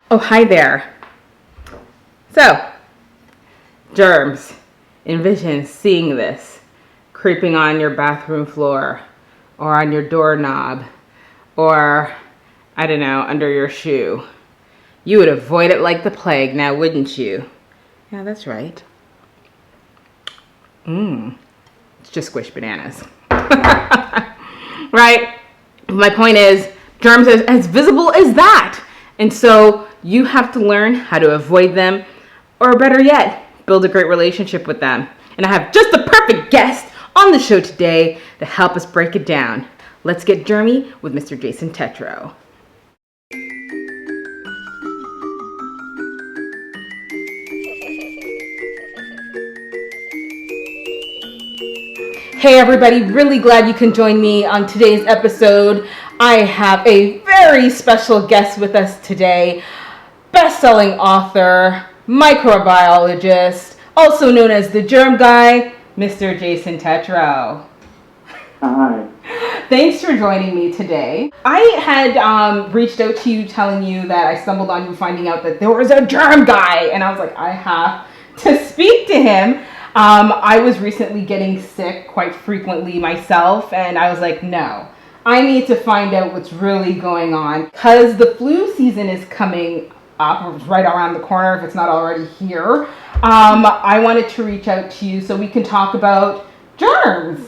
Oh, hi there. So, germs. Envision seeing this creeping on your bathroom floor or on your doorknob or, I don't know, under your shoe. You would avoid it like the plague now, wouldn't you? Yeah, that's right. It's just squished bananas. Right? My point is, germs are as visible as that. And so you have to learn how to avoid them, or better yet, build a great relationship with them. And I have just the perfect guest on the show today to help us break it down. Let's get germy with Mr. Jason Tetro. Hey everybody, really glad you can join me on today's episode. I have a very special guest with us today, best-selling author, microbiologist, also known as the Germ Guy, Mr. Jason Tetro. Hi. Thanks for joining me today. I had reached out to you telling you that I stumbled on you finding out that there was a Germ Guy, and I was like, I have to speak to him. I was recently getting sick quite frequently myself, and I was like, no, I need to find out what's really going on because the flu season is coming up right around the corner if it's not already here. I wanted to reach out to you so we can talk about germs.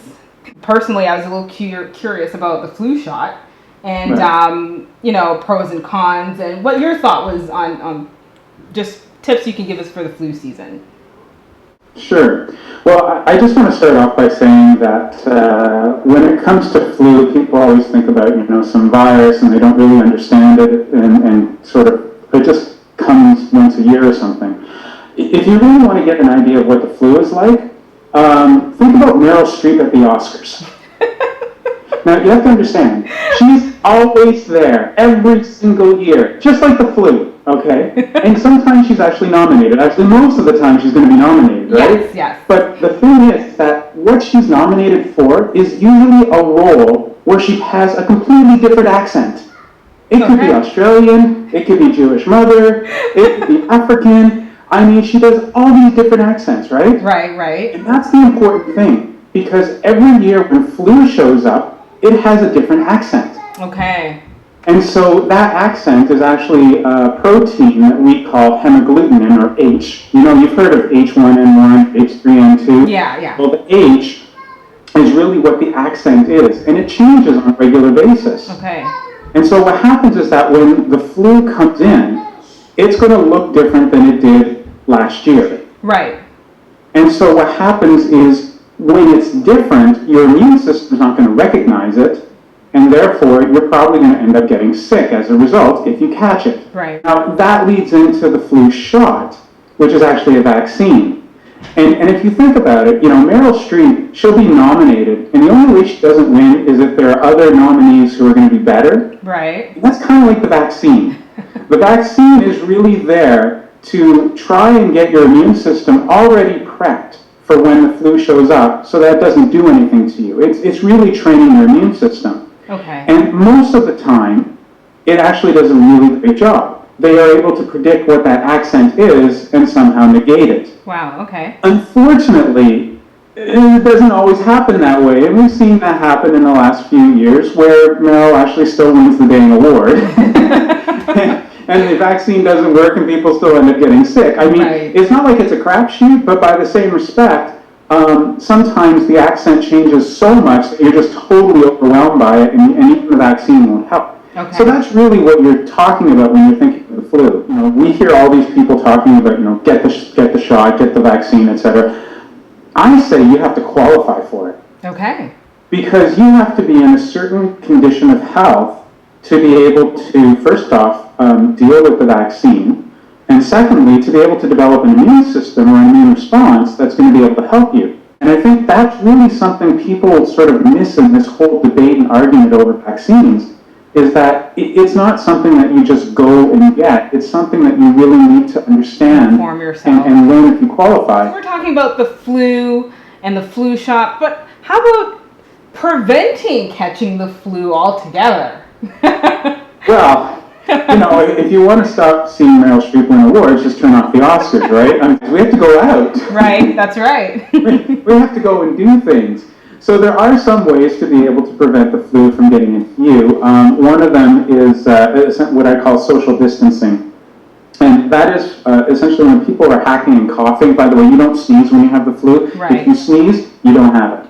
Personally, I was a little curious about the flu shot and, right. Pros and cons and what your thought was on just tips you can give us for the flu season. Sure. Well, I just want to start off by saying that when it comes to flu, people always think about, some virus and they don't really understand it and sort of, it just comes once a year or something. If you really want to get an idea of what the flu is like, think about Meryl Streep at the Oscars. Now, you have to understand, she's always there every single year, just like the flu, okay? And sometimes she's actually nominated. Actually, most of the time she's going to be nominated, right? Yes. But the thing is that what she's nominated for is usually a role where she has a completely different accent. It could be Australian, it could be Jewish mother, it could be African. I mean, she does all these different accents, right? Right. And that's the important thing, because every year when flu shows up, it has a different accent. Okay. And so that accent is actually a protein that we call hemagglutinin, or H. You've heard of H1N1, H3N2. Yeah. Well, the H is really what the accent is, and it changes on a regular basis. Okay. And so what happens is that when the flu comes in, it's going to look different than it did last year. Right. And so what happens is when it's different, your immune system's not going to recognize it, and therefore you're probably going to end up getting sick as a result if you catch it. Right. Now that leads into the flu shot, which is actually a vaccine. And if you think about it, Meryl Streep, she'll be nominated, and the only way she doesn't win is if there are other nominees who are going to be better. Right. And that's kind of like the vaccine. The vaccine is really there to try and get your immune system already prepped for when the flu shows up so that it doesn't do anything to you. It's really training your immune system. Okay. And most of the time, it actually does a really great job. They are able to predict what that accent is and somehow negate it. Wow, okay. Unfortunately, it doesn't always happen that way, and we've seen that happen in the last few years where Meryl actually still wins the dang award. And the vaccine doesn't work and people still end up getting sick. I mean, It's not like it's a crapshoot, but by the same respect, sometimes the accent changes so much that you're just totally overwhelmed by it, and even the vaccine won't help. Okay. So that's really what you're talking about when you're thinking of the flu. We hear all these people talking about, get the shot, get the vaccine, etc. I say you have to qualify for it. Okay. Because you have to be in a certain condition of health to be able to, first off, deal with the vaccine, and secondly, to be able to develop an immune system or an immune response that's going to be able to help you. And I think that's really something people sort of miss in this whole debate and argument over vaccines, is that it's not something that you just go and get. It's something that you really need to understand Inform yourself. And learn if you qualify. We're talking about the flu and the flu shot, but how about preventing catching the flu altogether? Well, if you want to stop seeing Meryl Streep win awards, just turn off the Oscars, right? We have to go out. Right, that's right. We have to go and do things. So there are some ways to be able to prevent the flu from getting into you. One of them is what I call social distancing. And that is essentially when people are hacking and coughing. By the way, you don't sneeze when you have the flu. Right. If you sneeze, you don't have it.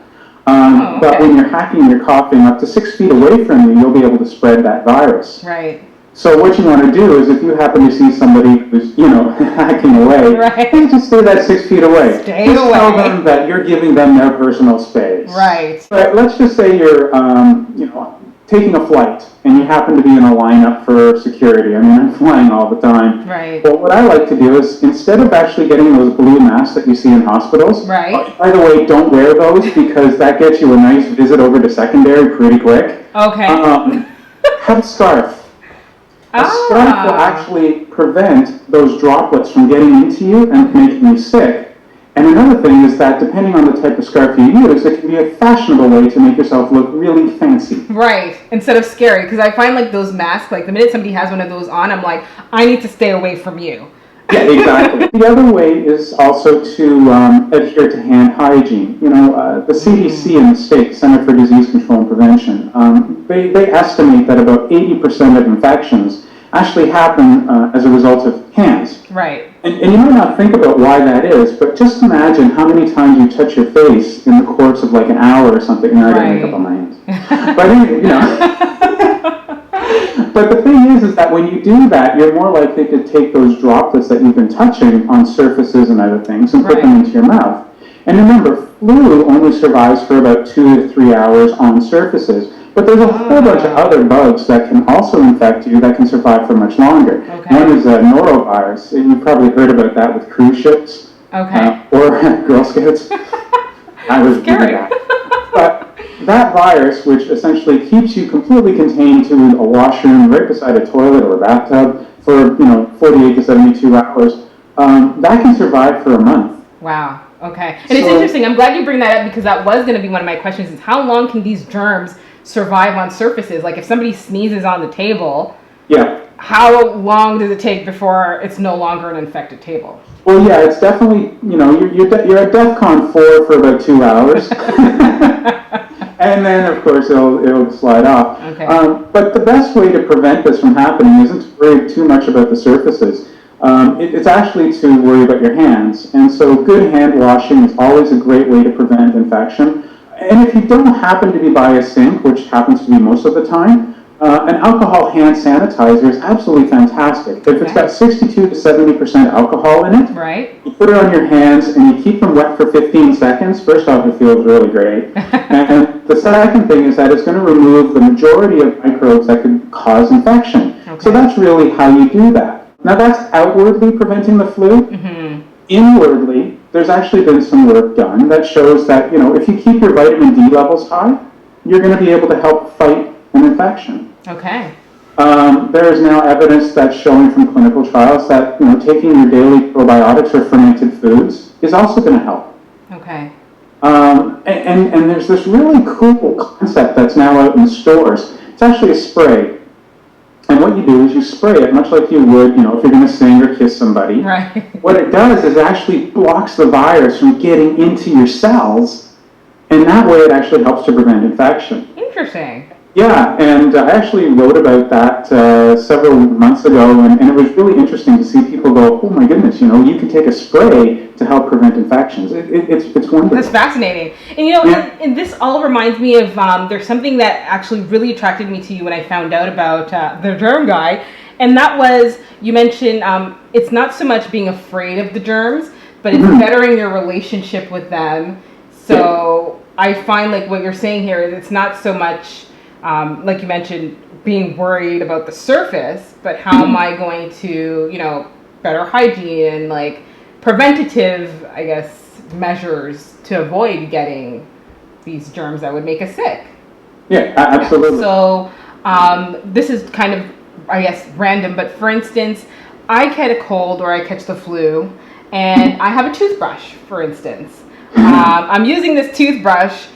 Okay. But when you're hacking and you're coughing up to 6 feet away from you, you'll be able to spread that virus. Right. So what you want to do is if you happen to see somebody who's, hacking away, right. just stay that 6 feet away. Just away. Tell them that you're giving them their personal space. Right. But let's just say you're, taking a flight and you happen to be in a lineup for security. I mean, I'm flying all the time. Right. Well, what I like to do is instead of actually getting those blue masks that you see in hospitals, right. By the way, don't wear those because that gets you a nice visit over to secondary pretty quick. Okay. Have a scarf. A scarf will actually prevent those droplets from getting into you and making you sick. And another thing is that depending on the type of scarf you use, it can be a fashionable way to make yourself look really fancy. Right, instead of scary. Because I find like those masks, like the minute somebody has one of those on, I'm like, I need to stay away from you. Yeah, exactly. The other way is also to adhere to hand hygiene. The CDC in the States, Center for Disease Control and Prevention, they estimate that about 80% of infections actually happen as a result of hands. Right. And you might not think about why that is, but just imagine how many times you touch your face in the course of like an hour or something. I got makeup on my hands. But But the thing is that when you do that, you're more likely to take those droplets that you've been touching on surfaces and other things and put them into your mouth. And remember, flu only survives for about 2 to 3 hours on surfaces. But there's a whole bunch of other bugs that can also infect you that can survive for much longer. One is norovirus. You've probably heard about that with cruise ships or Girl Scouts. I was doing that. But that virus, which essentially keeps you completely contained to a washroom right beside a toilet or a bathtub for 48 to 72 hours, that can survive for a month. Wow. Okay. And it's interesting. I'm glad you bring that up because that was going to be one of my questions: is how long can these germs survive on surfaces? Like if somebody sneezes on the table, how long does it take before it's no longer an infected table? Well, yeah, it's definitely, you're at DEFCON 4 for about 2 hours. And then, of course, it'll slide off. Okay. But the best way to prevent this from happening isn't to worry too much about the surfaces. It's actually to worry about your hands. And so good hand washing is always a great way to prevent infection. And if you don't happen to be by a sink, which happens to be most of the time, an alcohol hand sanitizer is absolutely fantastic. If it's got 62 to 70% alcohol in it, you put it on your hands and you keep them wet for 15 seconds. First off, it feels really great. And the second thing is that it's going to remove the majority of microbes that could cause infection. So that's really how you do that. Now that's outwardly preventing the flu. Inwardly, there's actually been some work done that shows that, if you keep your vitamin D levels high, you're going to be able to help fight an infection. Okay. There is now evidence that's showing from clinical trials that, taking your daily probiotics or fermented foods is also going to help. Okay. And there's this really cool concept that's now out in stores. It's actually a spray. And what you do is you spray it much like you would, if you're going to sing or kiss somebody. Right. What it does is it actually blocks the virus from getting into your cells, and that way it actually helps to prevent infection. Interesting. Yeah, and I actually wrote about that several months ago, and it was really interesting to see people go, oh my goodness, you can take a spray to help prevent infections. It's wonderful. That's fascinating. And and this all reminds me of, there's something that actually really attracted me to you when I found out about the Germ Guy, and that was, you mentioned it's not so much being afraid of the germs, but it's bettering your relationship with them. So I find like what you're saying here is it's not so much like you mentioned, being worried about the surface, but how am I going to, better hygiene and like preventative, I guess, measures to avoid getting these germs that would make us sick. Yeah, absolutely. So this is kind of, I guess, random, but for instance, I get a cold or I catch the flu and I have a toothbrush, for instance. I'm using this toothbrush.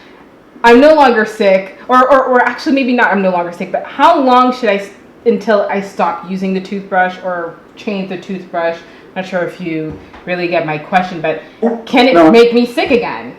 I'm no longer sick, or actually maybe not I'm no longer sick, but how long should I until I stop using the toothbrush or change the toothbrush. Not sure if you really get my question, but can it make me sick again?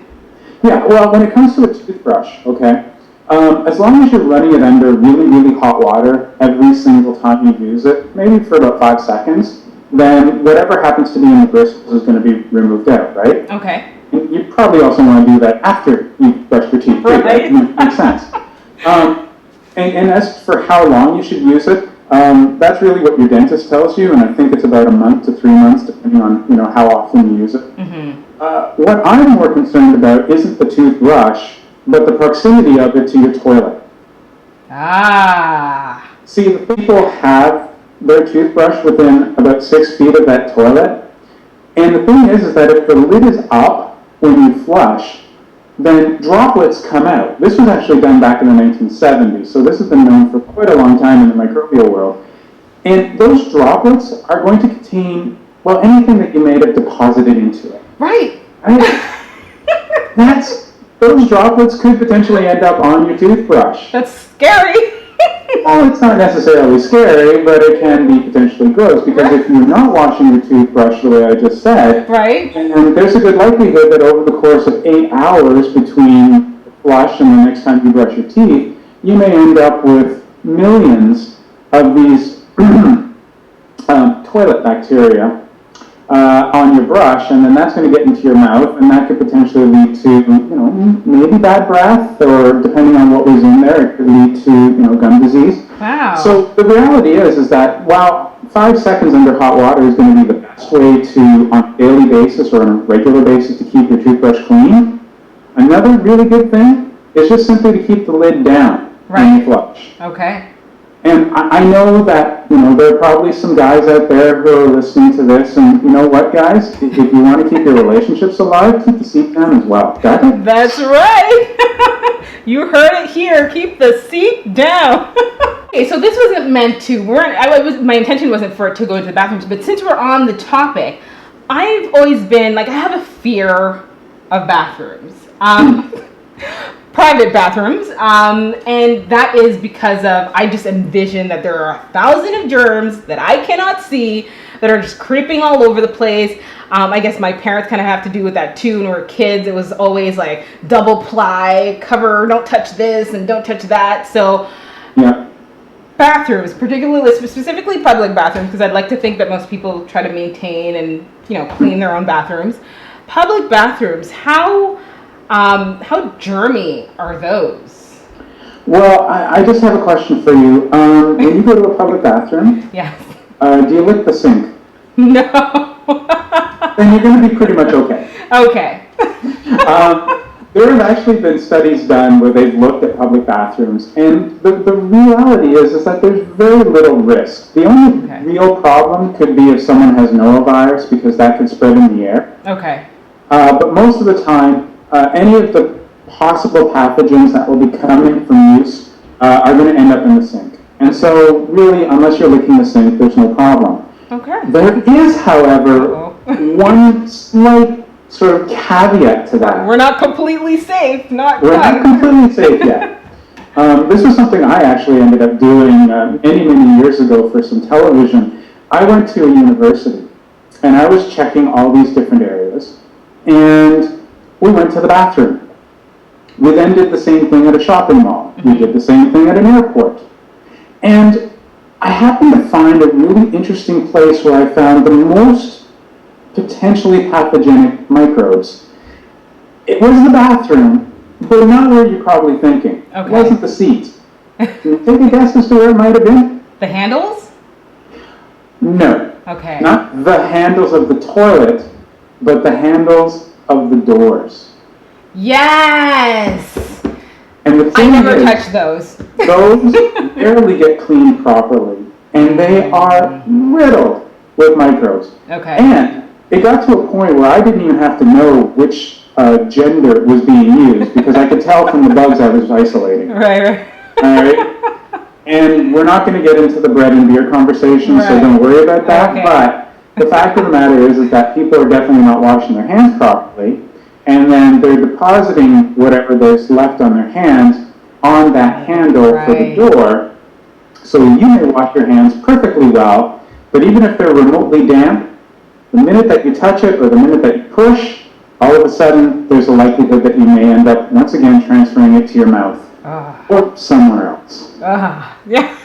Yeah, well, when it comes to a toothbrush, okay, as long as you're running it under really, really hot water every single time you use it, maybe for about 5 seconds, then whatever happens to be in the bristles is going to be removed out, right? Okay. You probably also want to do that after you brush your teeth, right? Makes sense. And as for how long you should use it, that's really what your dentist tells you, and I think it's about a month to 3 months, depending on how often you use it. Mm-hmm. What I'm more concerned about isn't the toothbrush, but the proximity of it to your toilet. Ah. See, the people have their toothbrush within about 6 feet of that toilet, and the thing is that if the lid is up when you flush, then droplets come out. This was actually done back in the 1970s, so this has been known for quite a long time in the microbial world. And those droplets are going to contain, well, anything that you may have deposited into it. Right. Those droplets could potentially end up on your toothbrush. That's scary. Well, it's not necessarily scary, but it can be potentially gross, because if you're not washing your toothbrush the way I just said, and there's a good likelihood that over the course of 8 hours between the flush and the next time you brush your teeth, you may end up with millions of these toilet bacteria on your brush, and then that's going to get into your mouth, and that could potentially lead to, maybe bad breath, or depending on what was in there, it could lead to, gum disease. Wow. So the reality is that while 5 seconds under hot water is going to be the best way to, on a daily basis or on a regular basis, to keep your toothbrush clean, another really good thing is just simply to keep the lid down when you flush. Okay. And I know that, there are probably some guys out there who are listening to this, and you know what, guys? If you want to keep your relationships alive, keep the seat down as well. Got it? That's right. You heard it here. Keep the seat down. Okay, so this wasn't meant to, my intention wasn't for it to go into the bathrooms, but since we're on the topic, I've always been, I have a fear of bathrooms. Private bathrooms, and that is because of, I just envision that there are 1,000 of germs that I cannot see that are just creeping all over the place. I guess my parents kind of have to do with that too. When we were kids, it was always like double ply, cover, don't touch this and don't touch that. So bathrooms, particularly, specifically public bathrooms, because I'd like to think that most people try to maintain and clean their own bathrooms. Public bathrooms, how germy are those? Well, I just have a question for you. When you go to a public bathroom, yes. Do you lick the sink? No. Then you're going to be pretty much okay. Okay. There have actually been studies done where they've looked at public bathrooms, and the reality is that there's very little risk. The only real problem could be if someone has norovirus, because that could spread in the air. Okay. But most of the time, any of the possible pathogens that will be coming from use are going to end up in the sink. And so, really, unless you're licking the sink, there's no problem. Okay. There is, however, one slight sort of caveat to that. We're not completely safe. We're not completely safe yet. This was something I actually ended up doing many, many years ago for some television. I went to a university, and I was checking all these different areas, and we went to the bathroom. We then did the same thing at a shopping mall. We did the same thing at an airport. And I happened to find a really interesting place where I found the most potentially pathogenic microbes. It was the bathroom, but not where you're probably thinking. Okay. It wasn't the seat. Can you take a guess as to where it might have been? The handles? No. Okay. Not the handles of the toilet, but the handles of the doors. Yes! And the thing I never is, touch those. Those rarely get cleaned properly, and they are riddled with microbes. Okay. And it got to a point where I didn't even have to know which gender was being used, because I could tell from the bugs I was isolating. Right. All right? And we're not going to get into the bread and beer conversation, so don't worry about that. Okay. But the fact of the matter is that people are definitely not washing their hands properly, and then they're depositing whatever there's left on their hands on that handle for the door. So you may wash your hands perfectly well, but even if they're remotely damp, the minute that you touch it or the minute that you push, all of a sudden there's a likelihood that you may end up once again transferring it to your mouth or somewhere else. Yeah.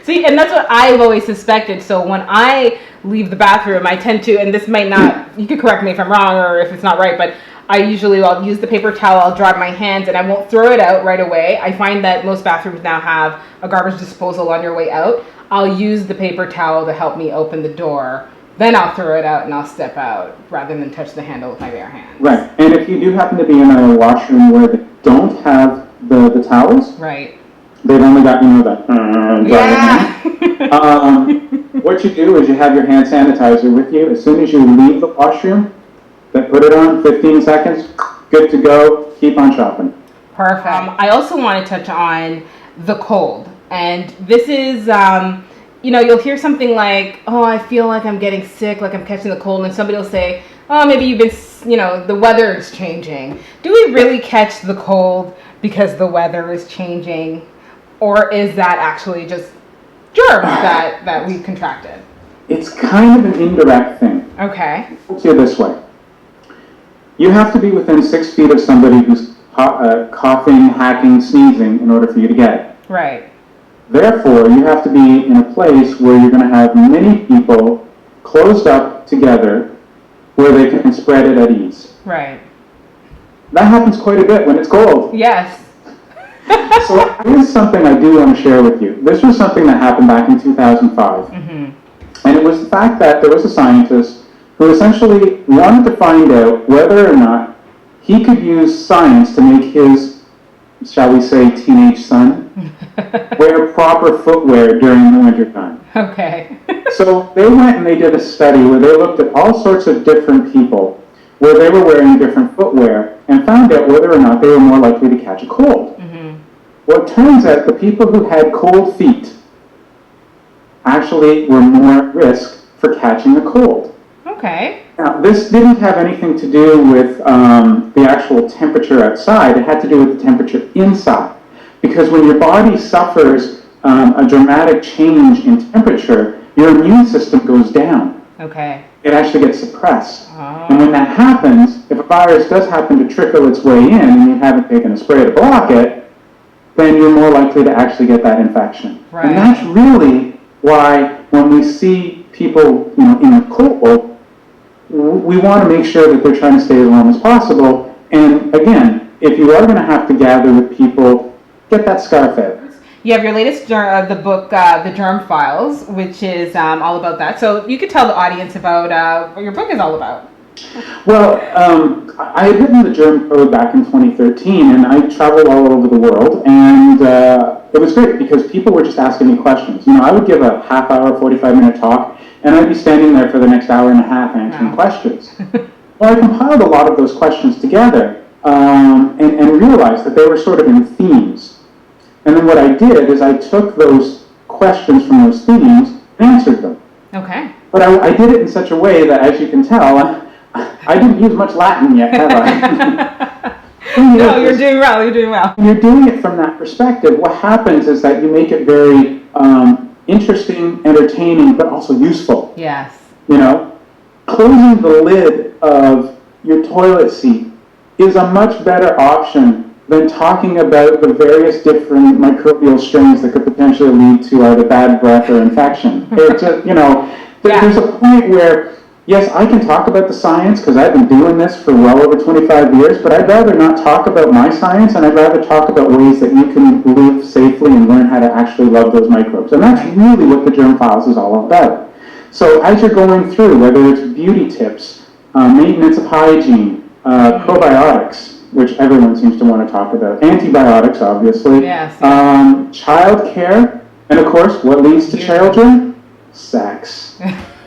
See, and that's what I've always suspected. So when I leave the bathroom, I tend to, and this might not, you could correct me if I'm wrong or if it's not right, but I'll use the paper towel, I'll dry my hands, and I won't throw it out right away. I find that most bathrooms now have a garbage disposal on your way out. I'll use the paper towel to help me open the door. Then I'll throw it out and I'll step out rather than touch the handle with my bare hands. Right, and if you do happen to be in a washroom where they don't have the towels, right, they've only got, yeah. What you do is you have your hand sanitizer with you. As soon as you leave the washroom, then put it on, 15 seconds, good to go, keep on shopping. Perfect. I also want to touch on the cold. And this is, you'll hear something like, oh, I feel like I'm getting sick, like I'm catching the cold. And somebody will say, oh, maybe you've been, the weather is changing. Do we really catch the cold because the weather is changing? Or is that actually just germs that we've contracted? It's kind of an indirect thing. Okay. I'll say it this way. You have to be within 6 feet of somebody who's coughing, hacking, sneezing in order for you to get it. Right. Therefore, you have to be in a place where you're going to have many people closed up together where they can spread it at ease. Right. That happens quite a bit when it's cold. Yes. So here's something I do want to share with you. This was something that happened back in 2005. Mm-hmm. And it was the fact that there was a scientist who essentially wanted to find out whether or not he could use science to make his, shall we say, teenage son wear proper footwear during the winter time. Okay. So they went and they did a study where they looked at all sorts of different people where they were wearing different footwear and found out whether or not they were more likely to catch a cold. Mm-hmm. Well, it turns out the people who had cold feet actually were more at risk for catching a cold. Okay. Now, this didn't have anything to do with the actual temperature outside. It had to do with the temperature inside. Because when your body suffers a dramatic change in temperature, your immune system goes down. Okay. It actually gets suppressed. Oh. And when that happens, if a virus does happen to trickle its way in and you haven't taken a spray to block it, then you're more likely to actually get that infection. Right. And that's really why when we see people in the cold, we want to make sure that they're trying to stay as warm as possible. And again, if you are going to have to gather with people, get that scarf out. You have your latest the book, the Germ Files, which is all about that. So you could tell the audience about what your book is all about. Well, I had written the Germ Code back in 2013, and I traveled all over the world, and it was great because people were just asking me questions. I would give a half-hour, 45-minute talk, and I'd be standing there for the next hour and a half answering questions. Well, I compiled a lot of those questions together and realized that they were sort of in themes. And then what I did is I took those questions from those themes and answered them. Okay. But I did it in such a way that, as you can tell, I didn't use much Latin yet, have I? No, you're doing well. You're doing well. When you're doing it from that perspective, what happens is that you make it very interesting, entertaining, but also useful. Yes. Closing the lid of your toilet seat is a much better option than talking about the various different microbial strains that could potentially lead to either bad breath or infection. It's just, there's a point where, yes, I can talk about the science because I've been doing this for well over 25 years, but I'd rather not talk about my science, and I'd rather talk about ways that you can live safely and learn how to actually love those microbes. And that's really what the Germ Files is all about. So as you're going through, whether it's beauty tips, maintenance of hygiene, probiotics, which everyone seems to want to talk about, antibiotics, obviously, yes. Child care, and of course, what leads to children? Sex.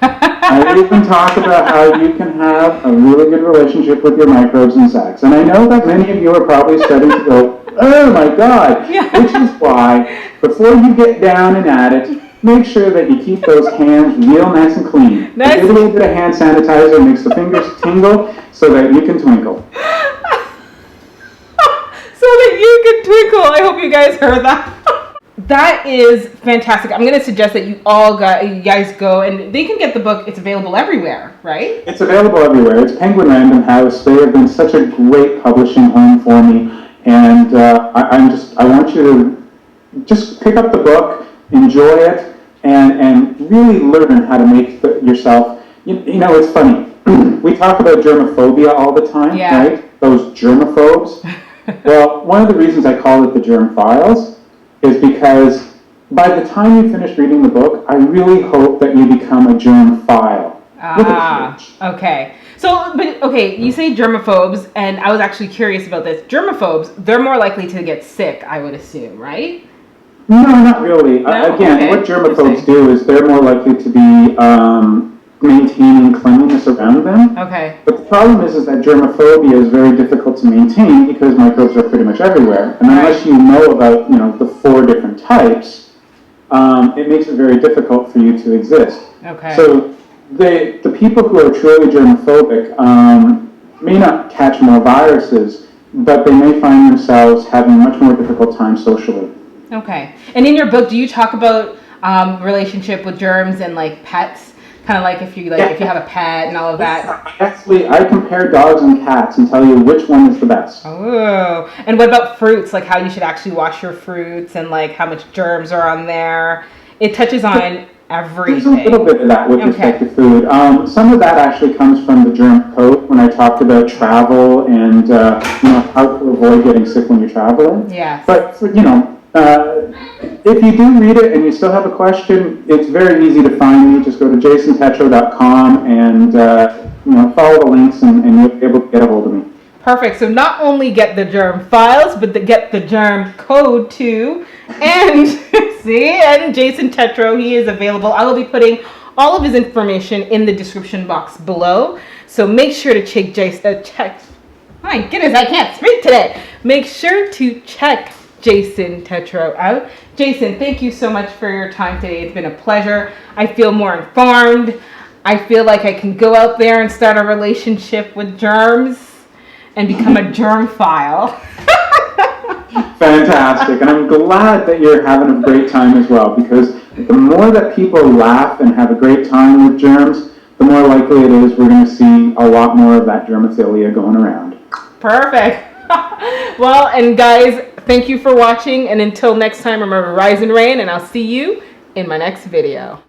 I even talk about how you can have a really good relationship with your microbes and sex. And I know that many of you are probably starting to go, oh my God, which is why, before you get down and at it, make sure that you keep those hands real nice and clean. Nice. A little bit of hand sanitizer makes the fingers tingle so that you can twinkle. So that you can twinkle. I hope you guys heard that. That is fantastic. I'm going to suggest that you guys go, and they can get the book. It's available everywhere, right? It's available everywhere. It's Penguin Random House. They have been such a great publishing home for me, and I want you to just pick up the book, enjoy it, and really learn how to make yourself. You know, it's funny. We talk about germophobia all the time, right? Those germaphobes. Well, one of the reasons I call it the Germ Files is because by the time you finish reading the book, I really hope that you become a germ file. Okay. So, you say germaphobes, and I was actually curious about this. Germaphobes, they're more likely to get sick, I would assume, right? No, not really. No? Again, what germaphobes do is they're more likely to be maintaining cleanliness around them. Okay. But the problem is that germophobia is very difficult to maintain because microbes are pretty much everywhere. And unless you know about, the 4 different types, it makes it very difficult for you to exist. Okay. So the people who are truly germophobic may not catch more viruses, but they may find themselves having a much more difficult time socially. Okay. And in your book, do you talk about relationship with germs and like pets? Kind of like if you have a pet and all of that. Actually, I compare dogs and cats and tell you which one is the best. Oh, and what about fruits? Like how you should actually wash your fruits and like how much germs are on there. It touches on everything. There's a little bit of that with respect to food. Some of that actually comes from the Germ Code when I talked about travel and how to avoid getting sick when you're traveling. Yeah. But if you do read it and you still have a question, it's very easy to find me. Just go to jasontetro.com and follow the links and you'll be able to get a hold of me. Perfect. So not only get the Germ Files, but get the Germ Code too. And and Jason Tetro, he is available. I will be putting all of his information in the description box below. So make sure to check. My goodness, I can't speak today. Make sure to check Jason Tetro out. Jason, thank you so much for your time today. It's been a pleasure. I feel more informed. I feel like I can go out there and start a relationship with germs and become a germ file. Fantastic. And I'm glad that you're having a great time as well, because the more that people laugh and have a great time with germs, the more likely it is we're going to see a lot more of that germophilia going around. Perfect. Well, and guys, thank you for watching. And until next time, remember, rise and reign, and I'll see you in my next video.